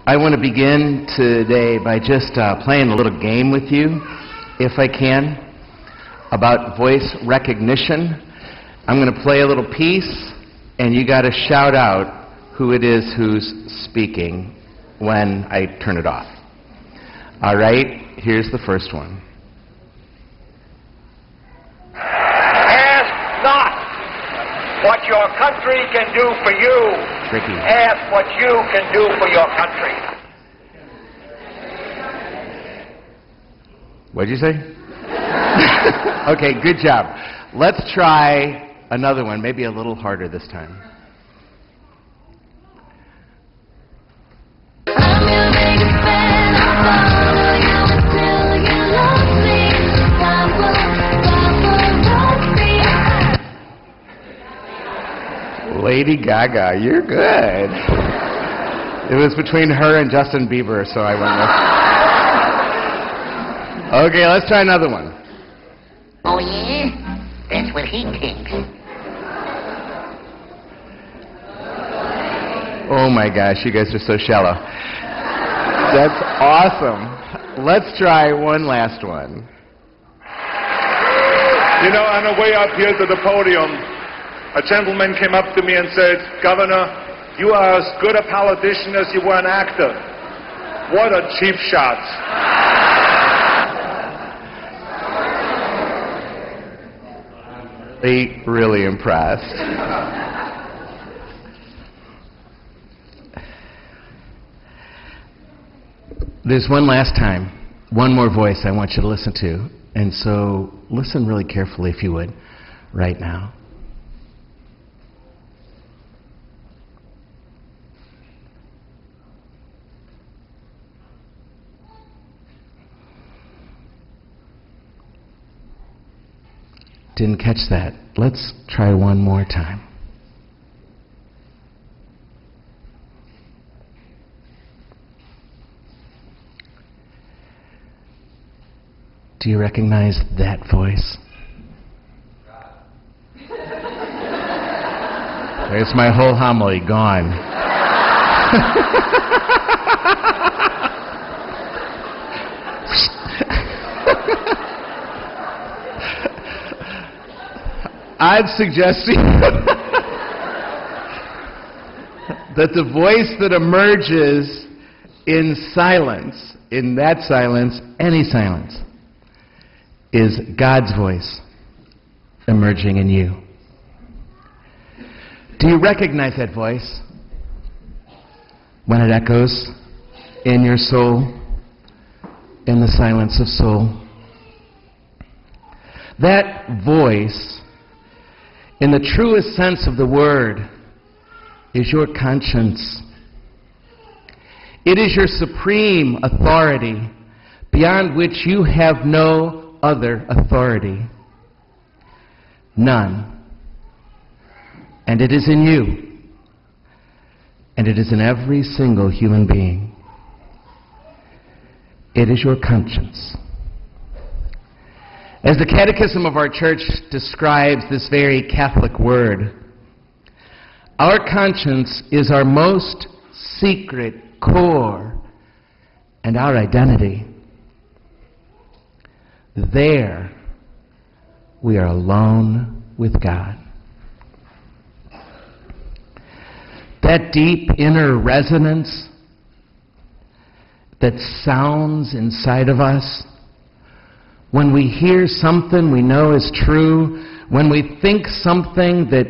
I want to begin today by just playing a little game with you, if I can, about voice recognition. I'm going to play a little piece, and you got to shout out who it is who's speaking when I turn it off. All right, here's the first one. Ask not what your country can do for you. Tricky. Ask what you can do for your country. What'd you say? Okay, good job. Let's try another one, maybe a little harder this time. Lady Gaga, you're good. It was between her and Justin Bieber, so I went with. Okay, let's try another one. Oh, yeah? That's what he thinks. Oh my gosh, you guys are so shallow. That's awesome. Let's try one last one. You know, on the way up here to the podium, a gentleman came up to me and said, "Governor, you are as good a politician as you were an actor." What a cheap shot. Really impressed. There's one last time, one more voice I want you to listen to, and so listen really carefully if you would, right now. Didn't catch that. Let's try one more time. Do you recognize that voice? There's my whole homily gone. I'd suggest to you that the voice that emerges in silence, in that silence, any silence, is God's voice emerging in you. Do you recognize that voice when it echoes in your soul, in the silence of soul? That voice, in the truest sense of the word, is your conscience. It is your supreme authority, beyond which you have no other authority. None. And it is in you. And it is in every single human being. It is your conscience. As the Catechism of our church describes this very Catholic word, our conscience is our most secret core and our identity. There, we are alone with God. That deep inner resonance that sounds inside of us, when we hear something we know is true, when we think something that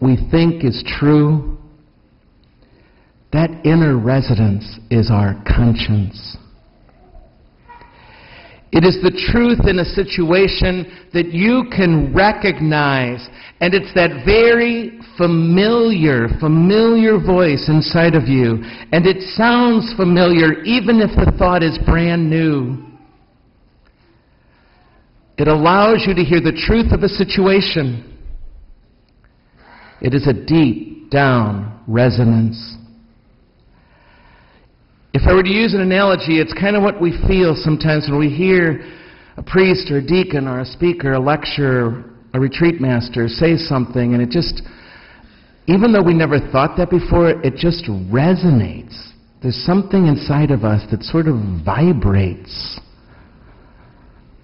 we think is true, that inner resonance is our conscience. It is the truth in a situation that you can recognize, and it's that very familiar voice inside of you, and it sounds familiar even if the thought is brand new. It allows you to hear the truth of a situation. It is a deep down resonance. If I were to use an analogy, it's kind of what we feel sometimes when we hear a priest or a deacon or a speaker, a lecturer, a retreat master say something, and it just even though we never thought that before, it just resonates. There's something inside of us that sort of vibrates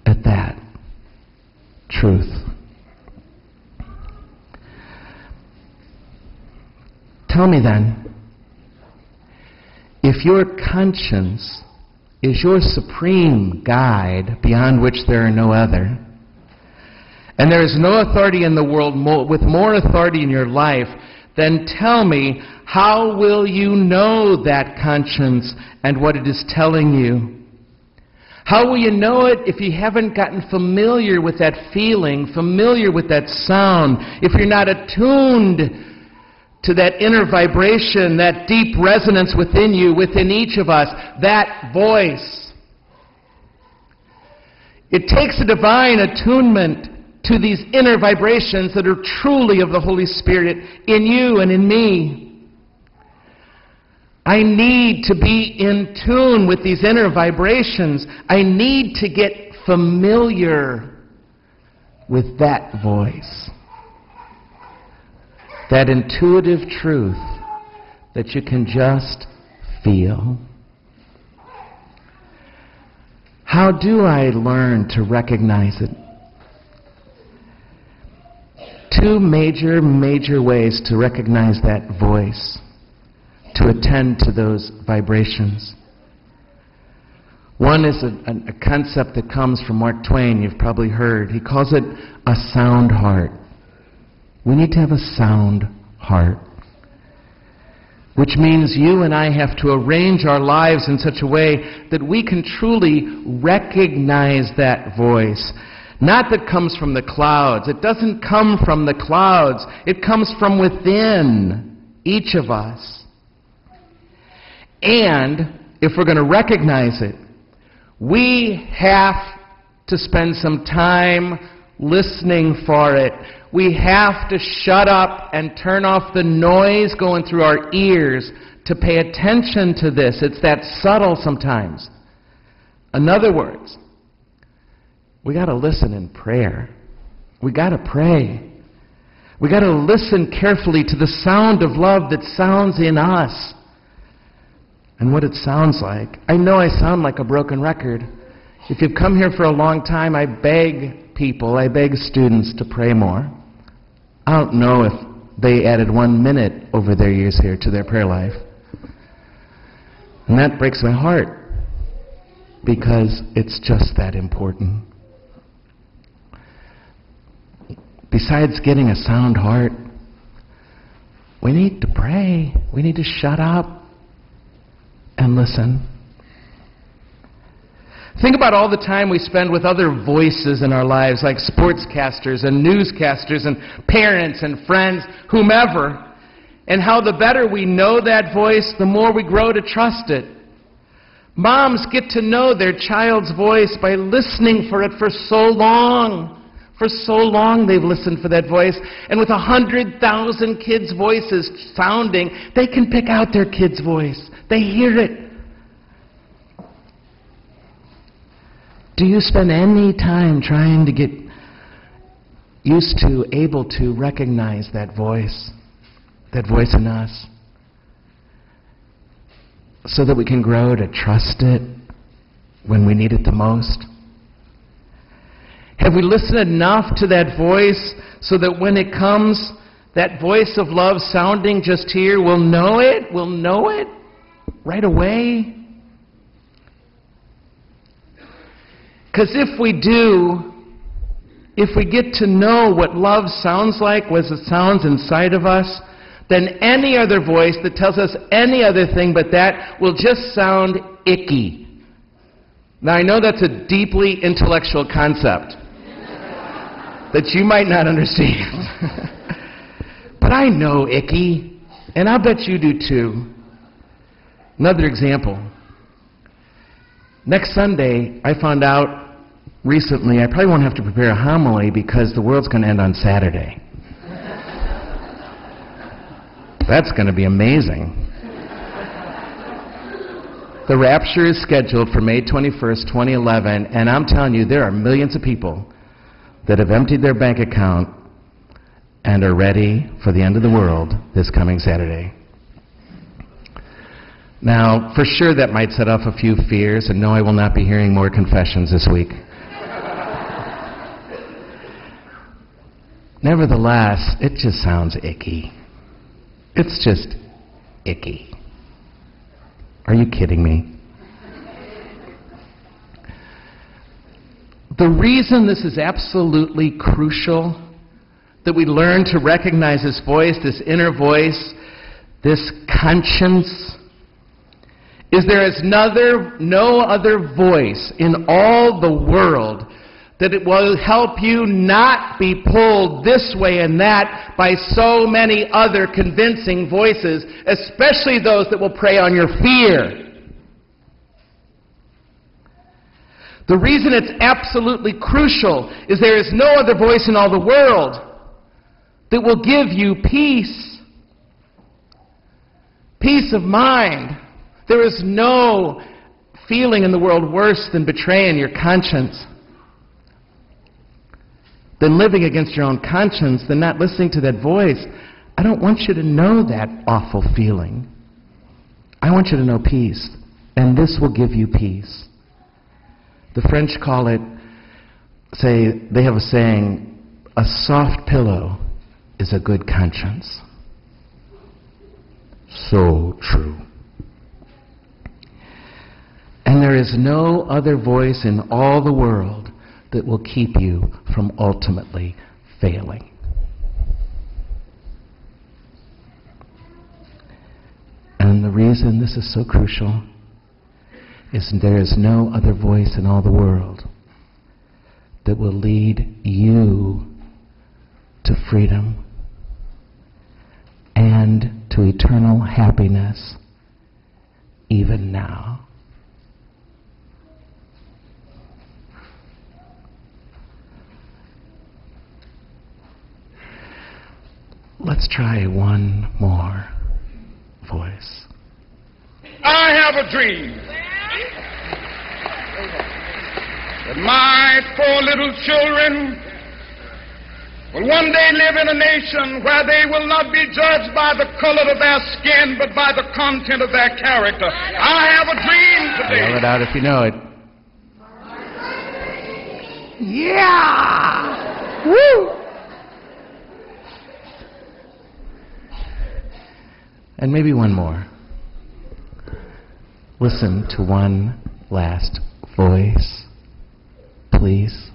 at that truth. Tell me then, if your conscience is your supreme guide beyond which there are no other, and there is no authority in the world with more authority in your life, then tell me, how will you know that conscience and what it is telling you? How will you know it if you haven't gotten familiar with that feeling, familiar with that sound, if you're not attuned to that inner vibration, that deep resonance within you, within each of us, that voice? It takes a divine attunement to these inner vibrations that are truly of the Holy Spirit in you and in me. I need to be in tune with these inner vibrations. I need to get familiar with that voice. That intuitive truth that you can just feel. How do I learn to recognize it? Two major ways to recognize that voice, to attend to those vibrations. One is a concept that comes from Mark Twain, you've probably heard. He calls it a sound heart. We need to have a sound heart, which means you and I have to arrange our lives in such a way that we can truly recognize that voice. Not that comes from the clouds. It doesn't come from the clouds. It comes from within each of us. And if we're going to recognize it, we have to spend some time listening for it. We have to shut up and turn off the noise going through our ears to pay attention to this. It's that subtle sometimes. In other words, we got to listen in prayer. We got to pray. We got to listen carefully to the sound of love that sounds in us and what it sounds like. I know I sound like a broken record. If you've come here for a long time, I beg people, I beg students to pray more. I don't know if they added 1 minute over their years here to their prayer life. And that breaks my heart because it's just that important. Besides getting a sound heart, we need to pray. We need to shut up and listen. Think about all the time we spend with other voices in our lives, like sportscasters and newscasters and parents and friends, whomever, and how the better we know that voice, the more we grow to trust it. Moms get to know their child's voice by listening for it for so long. For so long they've listened for that voice. And with 100,000 kids' voices sounding, they can pick out their kid's voice. They hear it. Do you spend any time trying to get used to, able to recognize that voice in us, so that we can grow to trust it when we need it the most? Have we listened enough to that voice so that when it comes, that voice of love sounding just here, we'll know it right away? Because if we do, if we get to know what love sounds like, what it sounds inside of us, then any other voice that tells us any other thing but that will just sound icky. Now, I know that's a deeply intellectual concept that you might not understand. But I know icky, and I'll bet you do too. Another example. Next Sunday, I found out recently I probably won't have to prepare a homily because the world's going to end on Saturday. That's going to be amazing. The rapture is scheduled for May 21st, 2011, and I'm telling you, there are millions of people that have emptied their bank account and are ready for the end of the world this coming Saturday. Now, for sure that might set off a few fears, and no, I will not be hearing more confessions this week. Nevertheless, it just sounds icky. It's just icky. Are you kidding me? The reason this is absolutely crucial, that we learn to recognize this voice, this inner voice, this conscience, is there is no other voice in all the world that it will help you not be pulled this way and that by so many other convincing voices, especially those that will prey on your fear. The reason it's absolutely crucial is there is no other voice in all the world that will give you peace. Peace of mind. There is no feeling in the world worse than betraying your conscience, than living against your own conscience, than not listening to that voice. I don't want you to know that awful feeling. I want you to know peace, and this will give you peace. The French call it, they have a saying, a soft pillow is a good conscience. So true. And there is no other voice in all the world that will keep you from ultimately failing. And the reason this is so crucial is there is no other voice in all the world that will lead you to freedom and to eternal happiness even now. Let's try one more voice. I have a dream that my 4 little children will one day live in a nation where they will not be judged by the color of their skin, but by the content of their character. I have a dream today. Yell it out if you know it. Yeah! Woo! And maybe one more. Listen to one last voice, please.